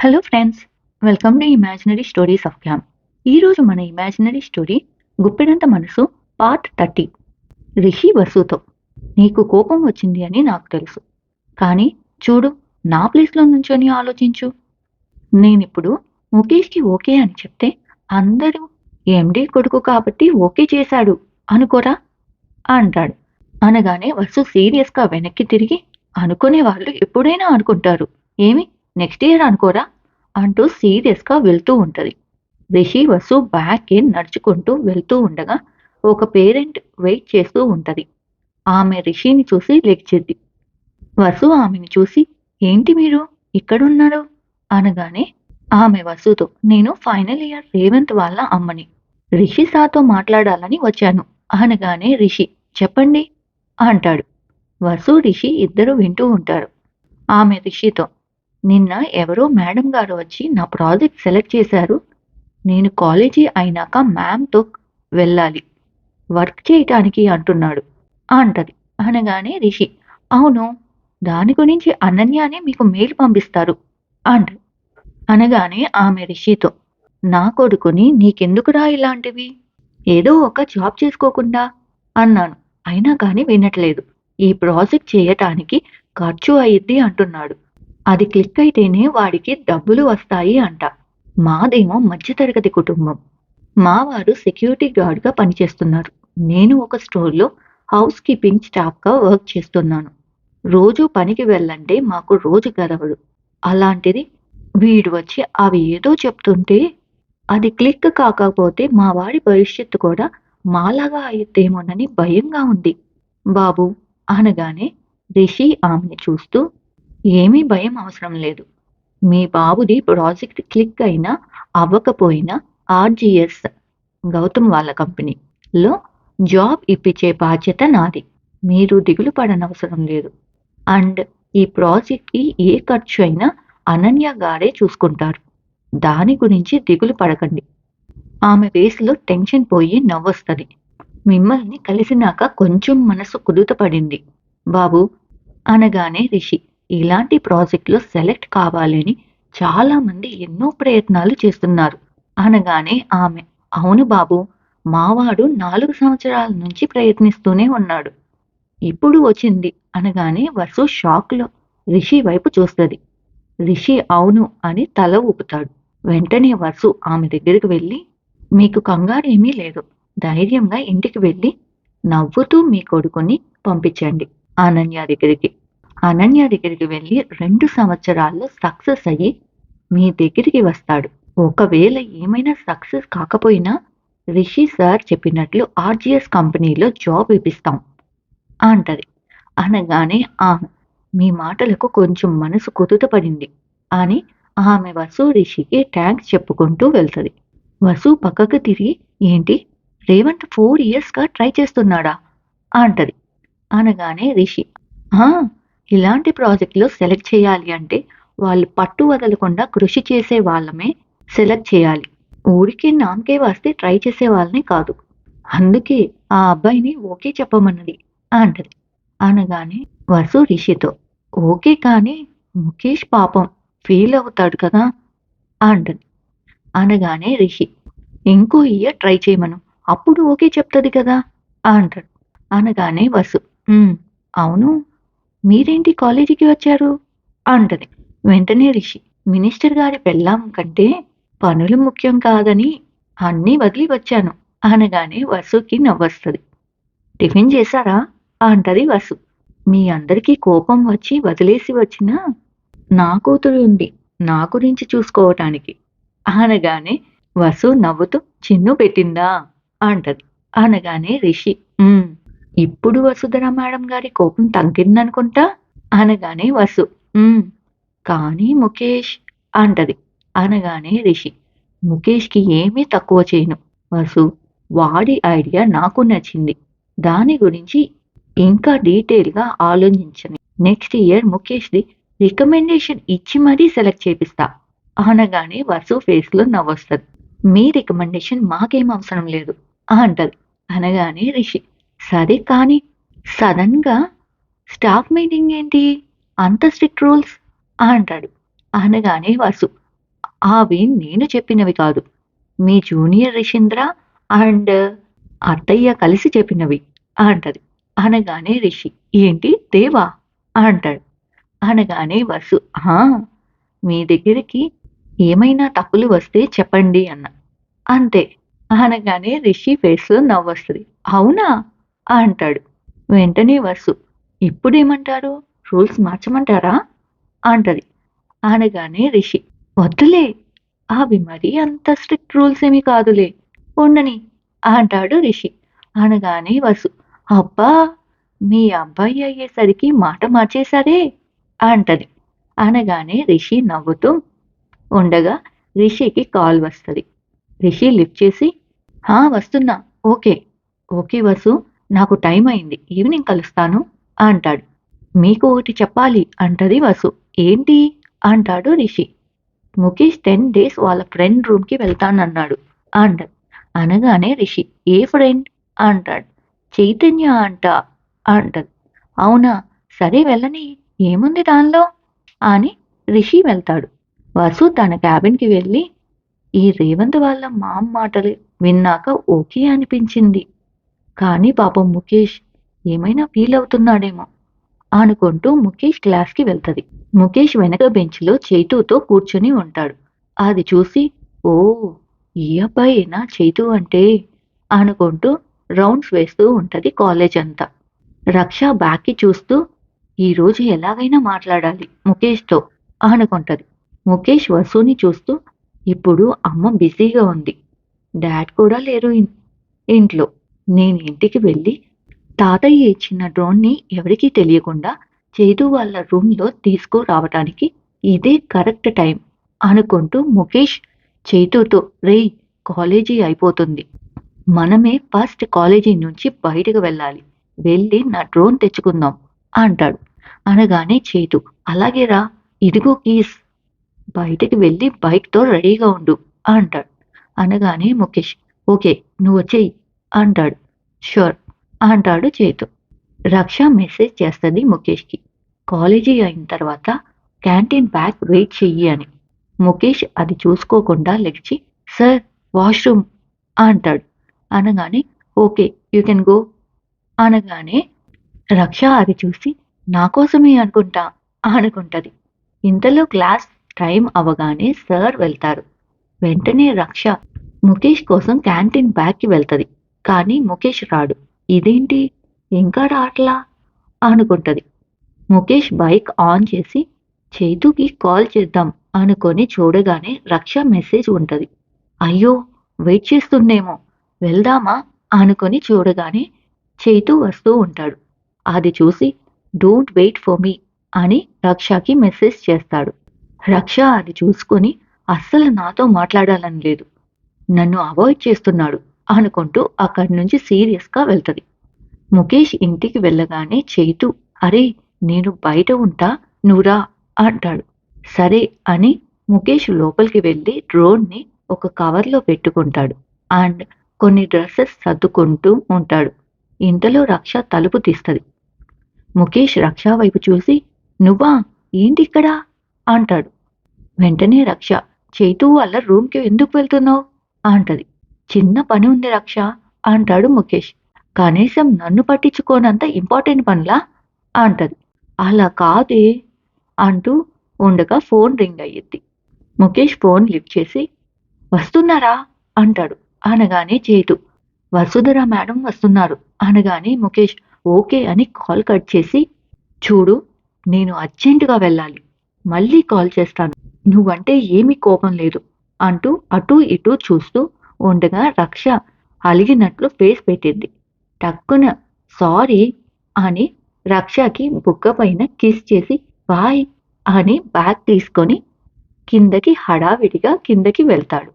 Hello friends, welcome to imaginary stories of cam. ఈరోజు మన imaginary story Guppedantha మనసు part 30. Rishi వసుతో. నీకు కోపం వచ్చింది అని నాకు తెలుసు. కానీ చూడు, నా ప్లేస్లో నుంచొని ఆలోచించు. నేనిప్పుడు ముఖేష్కి ఓకే అని చెప్తే అందరూ ఎండి కొడుకు కాబట్టి ఓకే చేశాడు అనుకోరా అంటాడు. అనగానే వసు సీరియస్గా వెనక్కి తిరిగి, అనుకునే వాళ్ళు ఎప్పుడైనా అనుకుంటారు, ఏమి నెక్స్ట్ ఇయర్ అనుకోరా అంటూ సీరియస్గా వెళ్తూ ఉంటది. రిషి వసు బ్యాక్కి నడుచుకుంటూ వెళ్తూ ఉండగా ఒక పేరెంట్ వెయిట్ చేస్తూ ఉంటది. ఆమె రిషిని చూసి లెగ్చిద్ది. వసు ఆమెని చూసి, ఏంటి మీరు ఇక్కడున్నారు అనగానే ఆమె వసుతో, నేను ఫైనల్ ఇయర్ రేవంత్ వాళ్ళ అమ్మని. రిషి సార్తో మాట్లాడాలని వచ్చాను అనగానే రిషి, చెప్పండి అంటాడు. వసు రిషి ఇద్దరు వింటూ ఉంటారు. ఆమె రిషితో, నిన్న ఎవరో మేడం గారు వచ్చి నా ప్రాజెక్ట్ సెలెక్ట్ చేశారు. నేను కాలేజీ అయినాక మ్యామ్తో వెళ్ళాలి వర్క్ చేయటానికి అంటున్నాడు అంటది. అనగానే రిషి, అవును, దాని గురించి అనన్యానే మీకు మెయిల్ పంపిస్తారు అంటది. అనగానే ఆమె రిషితో, నా కొడుకుని నీకెందుకురా ఇలాంటివి, ఏదో ఒక జాబ్ చేసుకోకుండా అన్నాను. అయినా కానీ వినట్లేదు. ఈ ప్రాజెక్ట్ చేయటానికి ఖర్చు అయ్యిద్ది అంటున్నాడు. అది క్లిక్ అయితేనే వాడికి డబ్బులు వస్తాయి అంట. మాదేమో మధ్యతరగతి కుటుంబం. మా వారు సెక్యూరిటీ గార్డ్గా పనిచేస్తున్నారు. నేను ఒక స్టోర్లో హౌస్ కీపింగ్ స్టాఫ్గా వర్క్ చేస్తున్నాను. రోజు పనికి వెళ్ళంటే మాకు రోజు గడవదు. అలాంటిది వీడు వచ్చి అవి ఏదో చెప్తుంటే అది క్లిక్ కాకపోతే మా వాడి భవిష్యత్తు కూడా మాలాగా అయిద్దేమోనని భయంగా ఉంది బాబు అనగానే రిషి ఆమెని చూస్తూ, ఏమీ భయం అవసరం లేదు. మీ బాబుది ప్రాజెక్ట్ క్లిక్ అయినా అవ్వకపోయినా ఆర్జీఎస్ గౌతమ్ వాళ్ళ కంపెనీలో జాబ్ ఇప్పించే బాధ్యత నాది. మీరు దిగులు పడనవసరం లేదు. అండ్ ఈ ప్రాజెక్ట్కి ఏ ఖర్చు అయినా అనన్య గారే చూసుకుంటారు. దాని గురించి దిగులు పడకండి. ఆమె ఫేస్లో టెన్షన్ పోయి నవ్వొస్తది. మిమ్మల్ని కలిసినాక కొంచెం మనసు కుదుటపడింది బాబు అనగానే రిషి, ఇలాంటి ప్రాజెక్టులో సెలెక్ట్ కావాలని చాలా మంది ఎన్నో ప్రయత్నాలు చేస్తున్నారు అనగానే ఆమె, అవును బాబు, మావాడు 4 సంవత్సరాల నుంచి ప్రయత్నిస్తూనే ఉన్నాడు. ఇప్పుడు వచ్చింది అనగానే వసు షాక్లో రిషి వైపు చూస్తుంది. రిషి అవును అని తల ఊపుతాడు. వెంటనే వసు ఆమె దగ్గరికి వెళ్ళి, మీకు కంగారు ఏమీ లేదు. ధైర్యంగా ఇంటికి వెళ్ళి నవ్వుతూ మీ కొడుకుని పంపించండి అనన్య దగ్గరికి. అనన్య దగ్గరికి వెళ్ళి 2 సంవత్సరాల్లో సక్సెస్ అయ్యి మీ దగ్గరికి వస్తాడు. ఒకవేళ ఏమైనా సక్సెస్ కాకపోయినా రిషి సార్ చెప్పినట్లు ఆర్జీఎస్ కంపెనీలో జాబ్ ఇప్పిస్తాం అంటది. అనగానే ఆమె, మీ మాటలకు కొంచెం మనసు కుదుటపడింది అని ఆమె వసు రిషికి థ్యాంక్స్ చెప్పుకుంటూ వెళ్తది. వసు పక్కకు తిరిగి, ఏంటి రేవంత్ 4 ఇయర్స్గా ట్రై చేస్తున్నాడా అంటది. అనగానే రిషి, ఆ, ఇలాంటి ప్రాజెక్టులో సెలెక్ట్ చేయాలి అంటే వాళ్ళు పట్టు వదలకుండా కృషి చేసే వాళ్ళమే సెలెక్ట్ చేయాలి. ఊరికే నామకే వస్తే ట్రై చేసే వాళ్ళని కాదు. అందుకే ఆ అబ్బాయిని ఓకే చెప్పమన్నది అంటది. అనగానే వసు రిషితో, ఓకే కానీ ముఖేష్ పాపం ఫీల్ అవుతాడు కదా అంటది. అనగానే రిషి, ఇంకో ఇయర్ ట్రై చేయమను, అప్పుడు ఓకే చెప్తది కదా అంటాడు. అనగానే వసు, "ఉమ్, అవును, మీరేంటి కాలేజీకి వచ్చారు అంటది. వెంటనే రిషి, మినిస్టర్ గారి పెళ్ళాం కంటే పనులు ముఖ్యం కాదని అన్నీ వదిలి వచ్చాను అనగానే వసుకి నవ్వొస్తది. టిఫిన్ చేశారా అంటది వసు. మీ అందరికీ కోపం వచ్చి వదిలేసి వచ్చిన నా కూతురు ఉంది నా గురించి చూసుకోవటానికి అనగానే వసు నవ్వుతూ, చిన్ను పెట్టిందా అంటది. అనగానే రిషి, "ఉమ్, ఇప్పుడు వసుధర మేడం గారి కోపం తగ్గిందనుకుంటా అనగానే వసు, "ఉమ్, కానీ ముఖేష్ అంటది. అనగానే రిషి, ముఖేష్కి ఏమీ తక్కువ చేయను వసు, వాడి ఐడియా నాకు నచ్చింది. దాని గురించి ఇంకా డీటెయిల్గా ఆలోచించని నెక్స్ట్ ఇయర్ ముఖేష్ది రికమెండేషన్ ఇచ్చి మరీ సెలెక్ట్ చేపిస్తా అనగానే వసు ఫేస్లో నవ్వొస్తది. మీ రికమెండేషన్ మాకేం అవసరం లేదు అంటది. అనగానే రిషి, సరే కానీ సడన్గా స్టాఫ్ మీటింగ్ ఏంటి, అంత స్ట్రిక్ట్ రూల్స్ అంటాడు. అనగానే వసు, అవి నేను చెప్పినవి కాదు. మీ జూనియర్ రిషీంద్ర అండ్ అత్తయ్య కలిసి చెప్పినవి అంటది. అనగానే రిషి ఏంటి దేవా అంటాడు. అనగానే వసు ఆ! మీ దగ్గరికి ఏమైనా తప్పులు వస్తే చెప్పండి అన్న. అంతే. అనగానే రిషి ఫేస్‌లో నవ్వొస్తది. అవునా? అంటాడు. వెంటనే వసు ఇప్పుడేమంటారు? రూల్స్ మార్చమంటారా? అంటది. అనగానే రిషి వద్దులే. అవి మరీ అంత స్ట్రిక్ట్ రూల్స్ ఏమి కాదులే. ఉండని అంటాడు రిషి. అనగానే వసు అబ్బా! మీ అబ్బాయి అయ్యేసరికి మాట మార్చేశారే అంటది. అనగానే రిషి నవ్వుతూ ఉండగా రిషికి కాల్ వస్తది. రిషి లిఫ్ట్ చేసి వస్తున్నా. ఓకే. ఓకే వసు. నాకు టైం అయింది. ఈవినింగ్ కలుస్తాను అంటాడు. మీకు ఒకటి చెప్పాలి అంటది వసు. ఏంటి? అంటాడు రిషి. ముఖేష్ 10 డేస్ వాళ్ళ ఫ్రెండ్ రూమ్‌కి వెళ్తానన్నాడు అంటది. అనగానే రిషి ఏ ఫ్రెండ్? అంటాడు. చైతన్య అంట అంటది. అవునా? సరే వెళ్ళని. ఏముంది దానిలో? అని రిషి వెళ్తాడు. వసు తన క్యాబిన్‌కి వెళ్ళి ఈ రేవంత్ వాళ్ళ మామ్ మాటలు విన్నాక ఓకే అనిపించింది. కానీ పాపం ముఖేష్ ఏమైనా ఫీల్ అవుతున్నాడేమో అనుకుంటూ ముఖేష్ క్లాస్‌కి వెళ్తది. ముఖేష్ వెనక బెంచ్‌లో చైతూతో కూర్చొని ఉంటాడు. అది చూసి ఓహ్! ఈ అబ్బాయేనా చైతూ అంటే అనుకుంటూ రౌండ్స్ వేస్తూ ఉంటది కాలేజంతా. రక్ష బ్యాక్‌కి చూస్తూ ఈరోజు ఎలాగైనా మాట్లాడాలి ముఖేష్‌తో అనుకుంటది. ముఖేష్ వసుని చూస్తూ ఇప్పుడు అమ్మ బిజీగా ఉంది. డాడ్ కూడా లేరు ఇంట్లో. నేను ఇంటికి వెళ్ళి తాతయ్య ఇచ్చిన డ్రోన్‌ని ఎవరికీ తెలియకుండా చైతూ వాళ్ళ రూమ్‌లో తీసుకురావటానికి ఇదే కరెక్ట్ టైం అనుకుంటూ ముఖేష్ చైతూతో రేయ్! కాలేజీ అయిపోతుంది. మనమే ఫస్ట్ కాలేజీ నుంచి బయటకు వెళ్ళాలి. వెళ్ళి నా డ్రోన్ తెచ్చుకుందాం అంటాడు. అనగానే చైతూ అలాగే రా! ఇదిగో కీస్. బయటికి వెళ్ళి బైక్‌తో రెడీగా ఉండు అంటాడు. అనగానే ముఖేష్ ఓకే. నువ్వొచ్చెయ్ అంటాడు. ష్యూర్ అంటాడు చైతూ. రక్ష మెసేజ్ చేస్తది ముఖేష్‌కి. కాలేజీ అయిన తర్వాత క్యాంటీన్ బ్యాగ్ వెయిట్ చెయ్యి అని. ముఖేష్ అది చూసుకోకుండా లెగిచి సార్ వాష్‌రూమ్ అంటాడు. అనగానే ఓకే. యూ కెన్ గో అనగానే రక్ష అది చూసి నా కోసమే అనుకుంటా అనుకుంటది. ఇంతలో క్లాస్ టైం అవ్వగానే సార్ వెళ్తారు. వెంటనే రక్ష ముఖేష్ కోసం క్యాంటీన్ బ్యాగ్‌కి వెళ్తది. కానీ ముఖేష్ రాడు. ఇదేంటి ఇంకా రాట్లా అనుకుంటది. ముఖేష్ బైక్ ఆన్ చేసి చైతూకి కాల్ చేద్దాం అనుకొని చూడగానే రక్ష మెసేజ్ ఉంటది. అయ్యో! వెయిట్ చేస్తుందేమో వెళ్దామా అనుకొని చూడగానే చైతూ వస్తూ ఉంటాడు. అది చూసి డోంట్ వెయిట్ ఫర్ మీ అని రక్షకి మెసేజ్ చేస్తాడు. రక్ష అది చూసుకొని అస్సలు నాతో మాట్లాడాలని లేదు. నన్ను అవాయిడ్ చేస్తున్నాడు అనుకుంటూ అక్కడి నుంచి సీరియస్‌గా వెళ్తది. ముఖేష్ ఇంటికి వెళ్ళగానే చైతూ అరే! నేను బయట ఉంటా నువ్వు రా అంటాడు. సరే అని ముఖేష్ లోపలికి వెళ్ళి డ్రోన్‌ని ఒక కవర్‌లో పెట్టుకుంటాడు. అండ్ కొన్ని డ్రెసెస్ సర్దుకుంటూ ఉంటాడు. ఇంతలో రక్ష తలుపు తీస్తది. ముఖేష్ రక్ష వైపు చూసి నువ్వా? ఏంటిక్కడ? అంటాడు. వెంటనే రక్ష చైతూ వాళ్ళ రూమ్‌కి ఎందుకు వెళ్తున్నావు? అంటది. చిన్న పని ఉంది రక్ష అంటాడు ముఖేష్. కనీసం నన్ను పట్టించుకోనంత ఇంపార్టెంట్ పనులా? అంటది. అలా కాదే అంటూ ఉండగా ఫోన్ రింగ్ అయ్యిద్ది. ముఖేష్ ఫోన్ లిఫ్ట్ చేసి వస్తున్నారా? అంటాడు. అనగానే చైతూ వసుధర మేడం వస్తున్నారు అనగానే ముఖేష్ ఓకే అని కాల్ కట్ చేసి చూడు నేను అర్జెంటుగా వెళ్ళాలి. మళ్ళీ కాల్ చేస్తాను. నువ్వంటే ఏమీ కోపం లేదు అంటూ అటూ ఇటూ చూస్తూ ఉండగా రక్ష అలిగినట్లు ఫేస్ పెట్టింది. టక్కున సారీ అని రక్షకి బుగ్గ పైన కిస్ చేసి బాయ్ అని బ్యాగ్ తీసుకొని హడావిడిగా కిందకి వెళ్తాడు.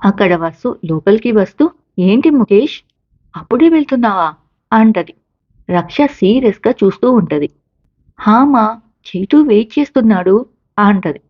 అక్కడ వసు లోపలికి వస్తూ ఏంటి ముఖేష్? అప్పుడే వెళ్తున్నావా? అంటది. రక్ష సీరియస్‌గా చూస్తూ ఉంటది. మా చైతూ వెయిట్ చేస్తున్నాడు అంటది.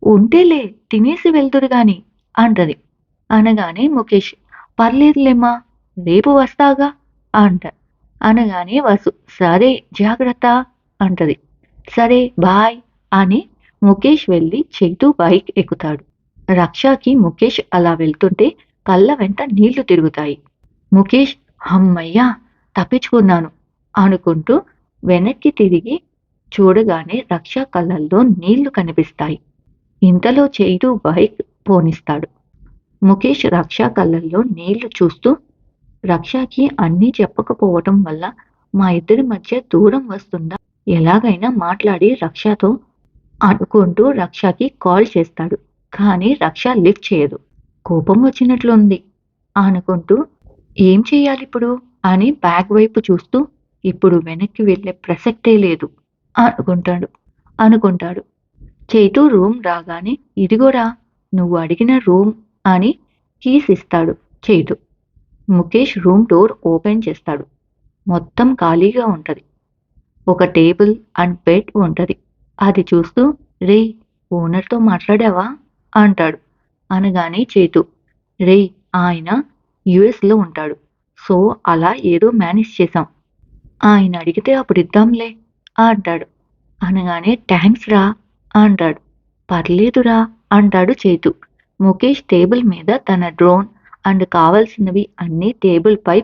ఉంటేలే తినేసి వెళ్దురు గాని అంటది. అనగానే ముఖేష్ పర్లేదులేమ్మా రేపు వస్తాగా అంట. అనగానే వసు సరే జాగ్రత్త అంటది. సరే బాయ్ అని ముఖేష్ వెళ్ళి చైతూ బైక్ ఎక్కుతాడు. రక్షకి ముఖేష్ అలా వెళ్తుంటే కళ్ళ వెంట నీళ్లు తిరుగుతాయి. ముఖేష్ హమ్మయ్యా! తప్పించుకున్నాను అనుకుంటూ వెనక్కి తిరిగి చూడగానే రక్ష కళ్ళల్లో నీళ్లు కనిపిస్తాయి. ఇంతలో చైతు బైక్ పోనిస్తాడు. ముఖేష్ రక్ష కళ్ళల్లో నీళ్లు చూస్తూ రక్షకి అన్నీ చెప్పకపోవటం వల్ల మా ఇద్దరి మధ్య దూరం వస్తుందా? ఎలాగైనా మాట్లాడి రక్షతో అనుకుంటూ రక్షకి కాల్ చేస్తాడు. కానీ రక్ష లిఫ్ట్ చేయదు. కోపం వచ్చినట్లుంది అనుకుంటూ ఏం చెయ్యాలిప్పుడు అని బ్యాగ్ వైపు చూస్తూ ఇప్పుడు వెనక్కి వెళ్ళే ప్రసక్తే లేదు అనుకుంటాడు అనుకుంటాడు. చైతు రూమ్ రాగానే ఇదిగోరా నువ్వు అడిగిన రూమ్ అని కీస్ ఇస్తాడు Chaitu. Mukesh room door open చేస్తాడు. మొత్తం ఖాళీగా ఉంటది. ఒక టేబుల్ అండ్ బెడ్ ఉంటది. అది చూస్తూ రేయ్ ఓనర్తో మాట్లాడావా అంటాడు. అనగానే చైతు రేయ్ ఆయన యుఎస్లో ఉంటాడు. సో అలా ఏదో మేనేజ్ చేశాం. ఆయన అడిగితే అప్పుడు ఇద్దాంలే అంటాడు. అనగానే థ్యాంక్స్ రా అంటాడు. పర్లేదురా అంటాడు చైతు. ముఖేష్ టేబుల్ మీద తన డ్రోన్ అండ్ కావలసినవి అన్నీ టేబుల్ పై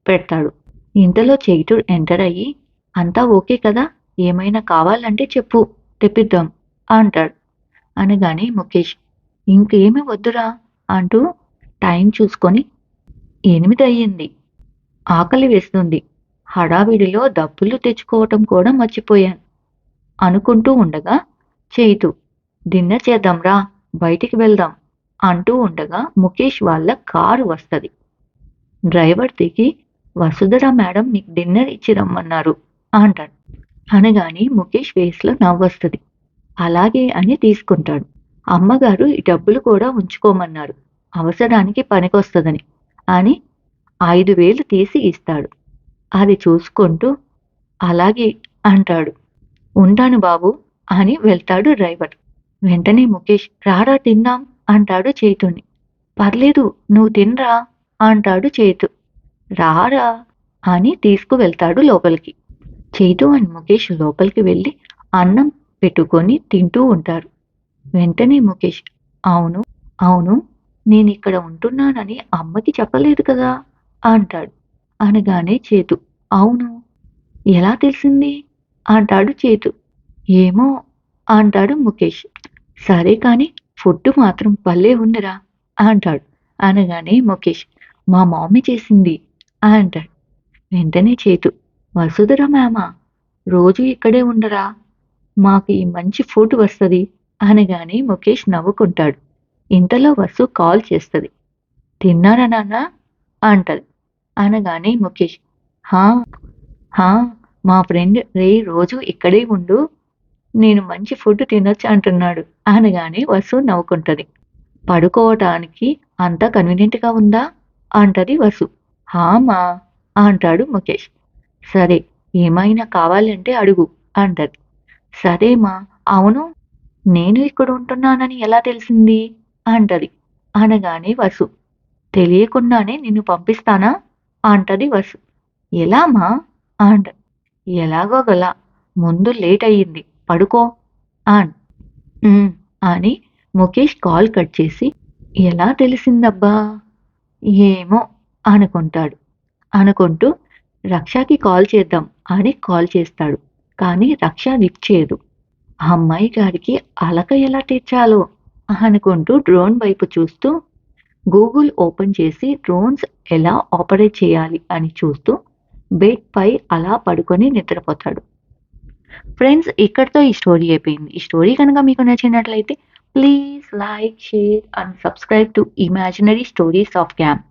పెడతాడు. ఇంతలో చైతు ఎంటర్ అయ్యి అంతా ఓకే కదా, ఏమైనా కావాలంటే చెప్పు తెప్పిద్దాం అంటాడు. అనగానే ముఖేష్ ఇంకేమీ వద్దురా అంటూ టైం చూసుకొని 8 అయ్యింది. ఆకలి వేస్తుంది. హడావిడిలో డబ్బులు తెచ్చుకోవటం కూడా మర్చిపోయాను అనుకుంటూ ఉండగా చైతు డిన్నర్ చేద్దాంరా బయటికి వెళ్దాం అంటూ ఉండగా ముఖేష్ వాళ్ళ కారు వస్తది. డ్రైవర్ దిగి వసుధర మేడం మీకు డిన్నర్ ఇచ్చి రమ్మన్నారు అంటాడు. అనగానే ముఖేష్ ఫేస్లో నవ్వొస్తుంది. అలాగే అని తీసుకుంటాడు. అమ్మగారు ఈ డబ్బులు కూడా ఉంచుకోమన్నారు అవసరానికి పనికొస్తుందని అని 5,000 తీసి ఇస్తాడు. అది చూసుకుంటూ అలాగే అంటాడు. ఉంటాను బాబు అని వెళ్తాడు డ్రైవర్. వెంటనే ముఖేష్ రారా తిందాం అంటాడు చైతుని. పర్లేదు నువ్వు తినరా అంటాడు చైతు. రారా అని తీసుకువెళ్తాడు లోపలికి. చైతు అండ్ ముఖేష్ లోపలికి వెళ్ళి అన్నం పెట్టుకొని తింటూ ఉంటారు. వెంటనే ముఖేష్ అవును అవును నేనిక్కడ ఉంటున్నానని అమ్మకి చెప్పలేదు కదా అంటాడు. అనగానే చేతు అవును ఎలా తెలిసింది అంటాడు చేతు. ఏమో అంటాడు ముఖేష్. సరే కాని ఫుడ్ మాత్రం భలే ఉందిరా అంటాడు. అనగానే ముఖేష్ మా మమ్మీ చేసింది అంటాడు. వెంటనే చేతు వసుధర మ్యామ రోజు ఇక్కడే ఉండరా మాకు ఈ మంచి ఫుడ్ వస్తుంది అనగానే ముఖేష్ నవ్వుకుంటాడు. ఇంతలో వసు కాల్ చేస్తుంది. తిన్నారా నాన్న అంటది. అనగానే ముఖేష్ హా హా మా ఫ్రెండ్ రే రోజు ఇక్కడే ఉండు నేను మంచి ఫుడ్ తినొచ్చు అంటున్నాడు అనగానే వసు నవ్వుకుంటది. పడుకోవటానికి అంతా కన్వీనియంట్గా ఉందా అంటది వసు. హామా అంటాడు ముఖేష్. సరే ఏమైనా కావాలంటే అడుగు అంటది. సరేమా అవును నేను ఇక్కడ ఉంటున్నానని ఎలా తెలిసింది అంటది. అనగానే వసు తెలియకుండానే నిన్ను పంపిస్తానా అంటది వసు. ఎలామా అంట. ఎలాగోగలా ముందు లేట్ అయ్యింది పడుకో అన్ "ఉమ్" అని ముఖేష్ కాల్ కట్ చేసి ఎలా తెలిసిందబ్బా ఏమో అనుకుంటాడు. అనుకుంటూ రక్షకి కాల్ చేద్దాం అని కాల్ చేస్తాడు. కానీ రక్ష లిఫ్ట్ చేయదు. ఆ అమ్మాయి గారికి అలక ఎలా తీర్చాలో అనుకుంటూ డ్రోన్ వైపు చూస్తూ గూగుల్ ఓపెన్ చేసి డ్రోన్స్ ఎలా ఆపరేట్ చేయాలి అని చూస్తూ బెడ్ పై అలా పడుకొని నిద్రపోతాడు. ఫ్రెండ్స్ ఇక్కడితో ఈ స్టోరీ అయిపోయింది. ఈ స్టోరీ కనుక మీకు నచ్చినట్లయితే please like share and subscribe to imaginary stories of cam.